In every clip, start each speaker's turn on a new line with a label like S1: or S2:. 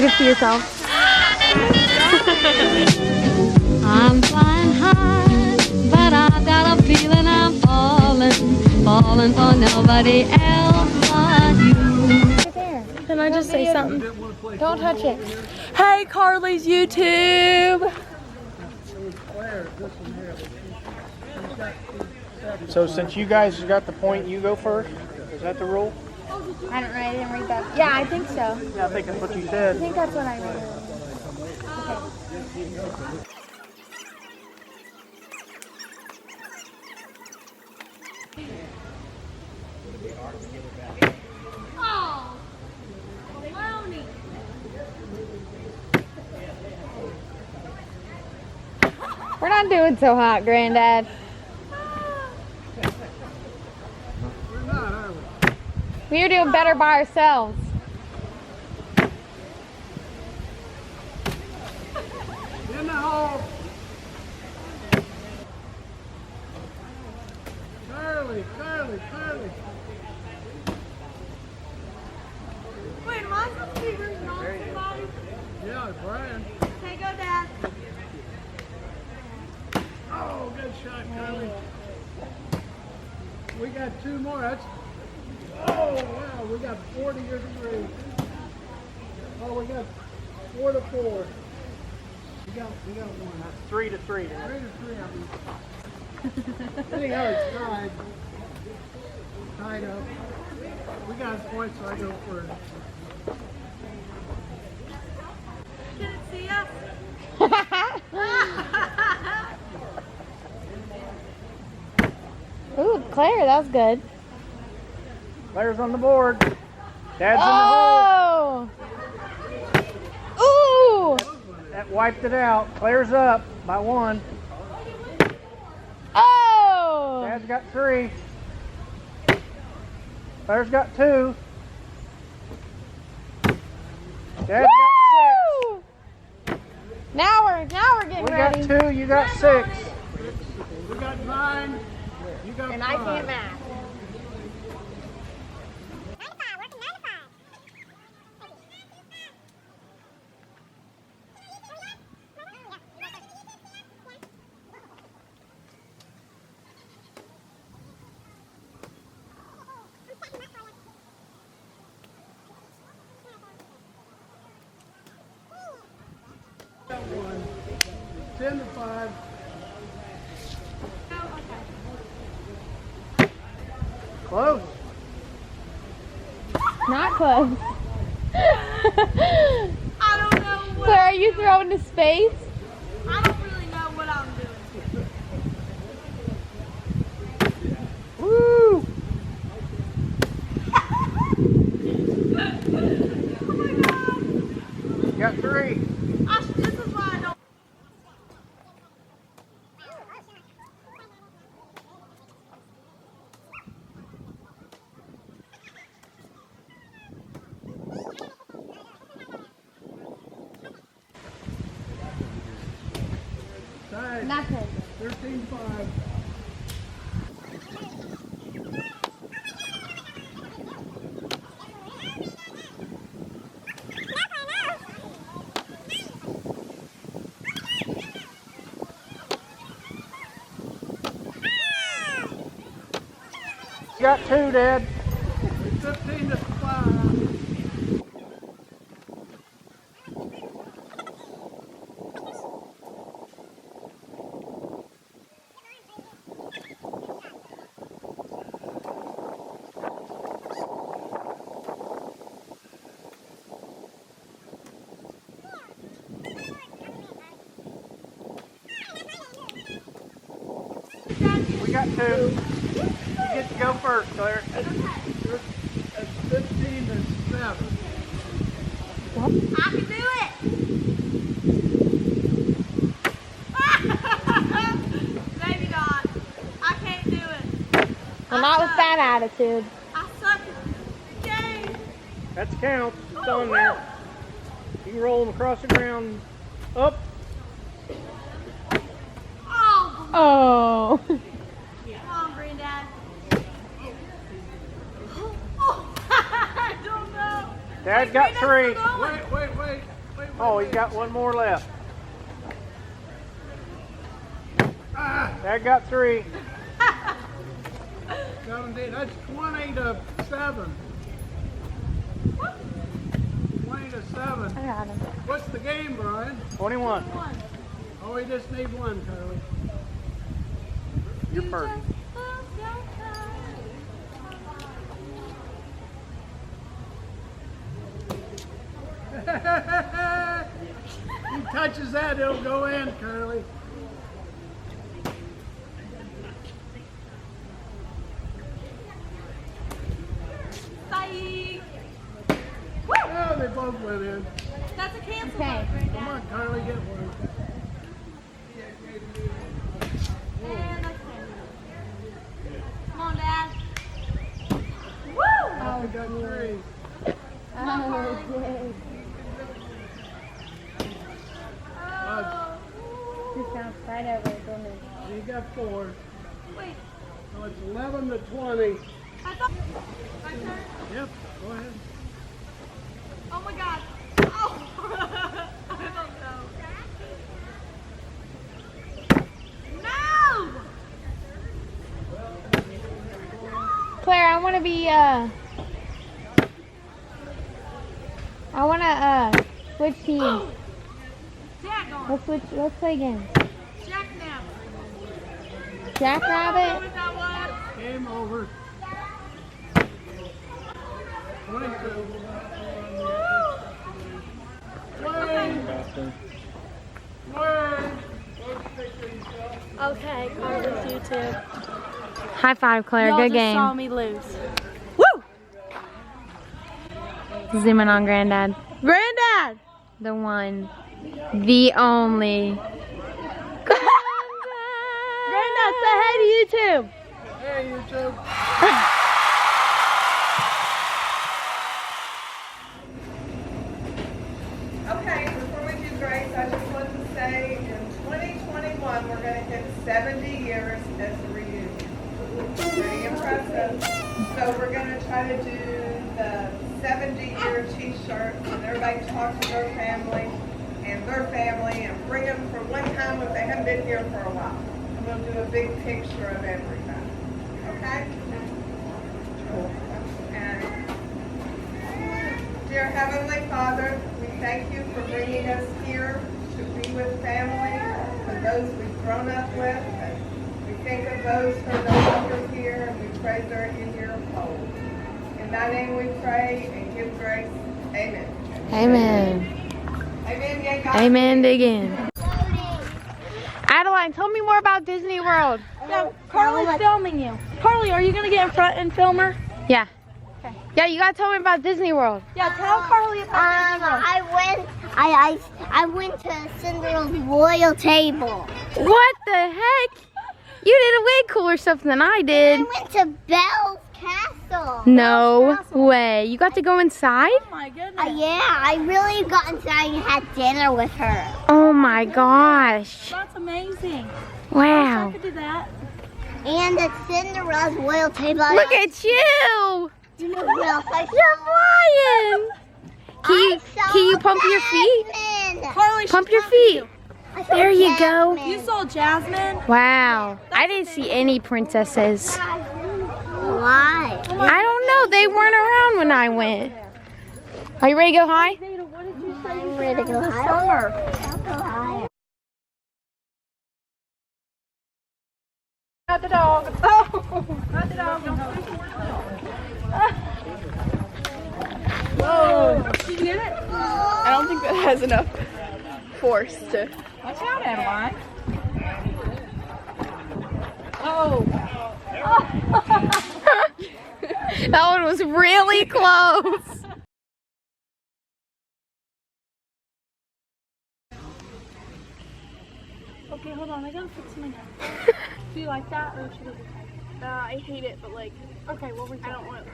S1: gift to yourself.
S2: I'm flying high, but I've got a feeling I'm falling for nobody else but you.
S1: Can I just say something? Don't touch it. Hey, Carly's YouTube.
S3: So since you guys got the point, you go first? Is that the rule?
S1: I didn't read that. Yeah, I think so.
S3: Yeah, I think that's what you
S1: I
S3: said.
S1: think that's what I read.
S2: Oh, baloney.
S1: We're not doing so hot, Granddad. We are doing better by ourselves.
S3: In the hole. Carly.
S2: Wait, am I supposed to be rooting on somebody?
S3: Yeah, Brian.
S2: Okay, go, Dad.
S3: Oh, good shot, Carly. We got two more. That's. Oh, wow. We got 40 years of three. Oh, we got 4-4. We got one. That's 3-3. 3-3, I mean. Anyhow, it's tied up. We got a point, so I go first.
S2: Can it see us?
S1: Ooh, Claire, that was good.
S3: Claire's on the board. Dad's
S1: Oh! Ooh!
S3: in the hole. That wiped it out. Claire's up by 1.
S1: Oh!
S3: Dad's got 3. Claire's got 2. Dad's
S1: Woo! Now we're getting
S3: got
S1: ready.
S3: 6. We got 2. You got 6. We got 9. You got 5.
S1: And I can't math.
S3: Got 1. 10-5. Close.
S1: Not close.
S2: I don't know what.
S1: Claire, are you throwing to space?
S2: I don't really know what I'm doing.
S3: Woo!
S2: Oh my God.
S3: You got 3.
S2: This is why I don't.
S3: Tied.
S1: Nothing.
S3: 13-5. You got 2, Dad. 15-5. We got 2. You get to go first, Claire. That's 15-7.
S2: I can do it. Maybe not. I can't do it.
S1: Well, not with that attitude.
S2: I suck at the game.
S3: That's counts. It's on there. You can roll them across the ground. Up.
S2: Oh,
S1: Oh.
S2: come on, Granddad. Oh, I don't know.
S3: Dad got 3.
S2: Wait,
S3: Wait. Oh, he's got one more left. That got 3. That's 20 to 7. 20 to 7.
S1: I got him.
S3: What's the game, Brian? 21. Oh, we just need one, Carly. You're first. He touches that, it'll go in, Curly.
S1: Bye.
S3: Oh, they both went in.
S1: That's a cancel.
S2: Okay.
S3: Come on, Carly, get one.
S1: And that's it. Come on, Dad. Woo!
S3: Oh, we got 3.
S2: Just sounds right over it, doesn't it?
S3: You got 4.
S1: Wait.
S3: So it's 11 to 20.
S1: I thought. My turn.
S3: Yep, go ahead.
S1: Oh my God. Oh. I don't know. No.
S2: Claire, I want to be, I want to, switch teams.
S1: Jack on.
S2: Let's play again.
S1: Jack now.
S2: Jackrabbit?
S1: What that was?
S3: Game over. 22.
S1: Okay, Carly's YouTube.
S2: High five, Claire.
S1: Y'all
S2: Good
S1: just saw
S2: game.
S1: me lose.
S2: Zooming on Granddad.
S1: Granddad!
S2: The one. The only.
S1: Granddad, say hey to YouTube.
S3: Hey, YouTube.
S4: Okay, before we do grades, I just want to say in 2021, we're going to hit 70 years as a reunion. Pretty impressive. So we're going to try to do the 70-year t-shirts and everybody talk to their family and bring them for one time if they haven't been here for a while. And we'll do a big picture of everybody. Okay? And dear Heavenly Father, we thank you for bringing us here to be with family, for those we've grown up with. And we think of those who are no longer here, and we pray they're in your fold. In thy name we pray and give grace. Amen.
S2: Amen.
S4: Amen, yea, God.
S2: Amen again. Adeline, tell me more about Disney World.
S1: No, Carly's filming you. Carly, are you going to get in front and film her?
S2: Yeah. Yeah, you gotta tell me about Disney World.
S1: Yeah, tell Carly about Disney World.
S5: I went to Cinderella's royal table.
S2: What the heck? You did a way cooler stuff than I
S5: I
S2: did.
S5: went to Belle's castle.
S2: No way. You got to go inside?
S1: Oh my goodness.
S5: Yeah, I really got inside and had dinner with her.
S2: Oh my gosh.
S1: That's amazing. I
S2: Wow.
S1: could do that.
S5: And at Cinderella's royal table.
S2: Look at you.
S5: You know who else I
S2: You're flying. Can you pump your feet?
S5: Jasmine.
S1: Carly,
S2: Pump
S1: she's
S2: your
S1: talking to
S2: feet.
S1: you.
S5: I saw
S2: There you go.
S1: You saw Jasmine?
S2: Wow. I didn't see any princesses.
S5: Why?
S2: I don't know. They weren't around when I went. Are you ready to go high?
S5: I'm ready to go higher. I'll go higher.
S1: Not the dog. Oh, not the dog. Whoa. Did you get it?
S6: I don't think that has enough force to.
S1: Watch out, Adeline. Oh.
S2: That one was really close.
S1: Okay, hold on. I gotta fix my Do you like that or should I?
S6: I hate it, but like,
S1: Okay, what were you
S6: I don't want.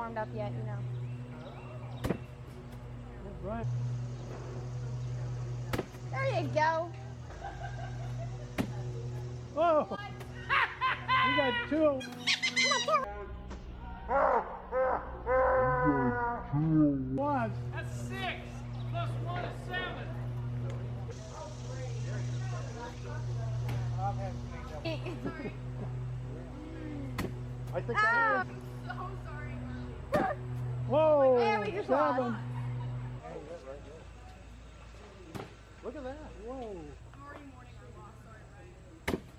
S1: warmed up yet, you know.
S3: Right.
S1: There you go.
S3: Whoa! We got two. One.
S7: That's 6. Plus 1 is 7.
S3: I think that is. Whoa!
S1: Yeah, we just
S3: 7. Look at that. Whoa.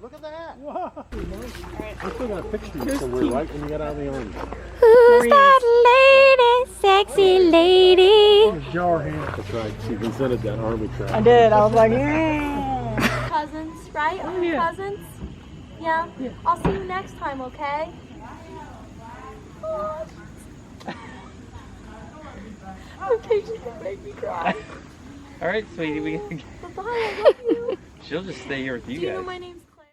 S3: Look at that. Whoa. I still got a picture somewhere, right? When you got out of the army.
S1: Who's that lady? Sexy lady.
S3: Jar hand. That's right. She presented that army track.
S1: I did. I was like, yeah. Cousins, right? Oh, yeah. Cousins? Yeah? I'll see you next time, okay? Okay, she's gonna make me cry.
S7: All right, sweetie. We
S1: Bye, I love you.
S7: She'll just stay here with you
S1: Do you
S7: guys.
S1: know my name's Claire?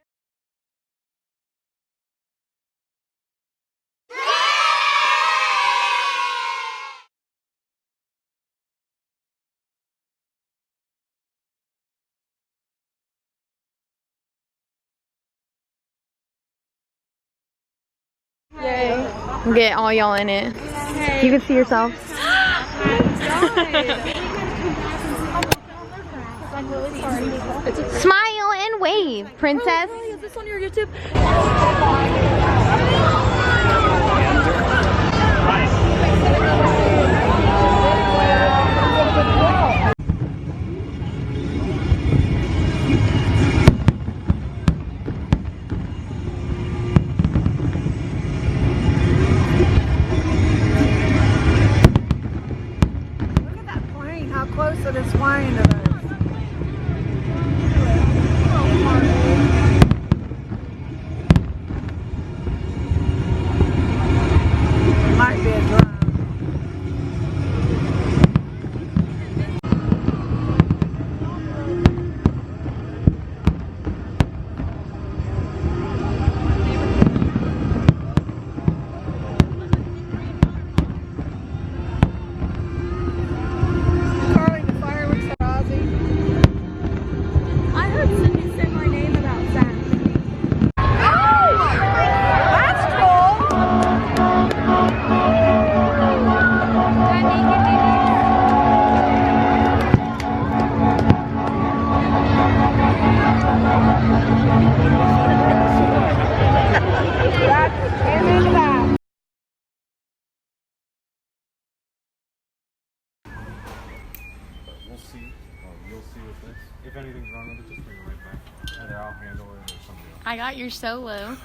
S1: Yay. Get all y'all in it. You can see yourself. Smile and wave, princess. Is this on your YouTube?
S4: Look at that plane, how close it is flying to us. Might be a drone. Carly, the fireworks are Aussie.
S1: I heard Cindy say my name about Zach.
S4: That's cool.
S8: We'll see. You'll see with this. If anything's wrong with it, just bring it right back. Either I'll handle it or somebody else.
S1: I got your solo.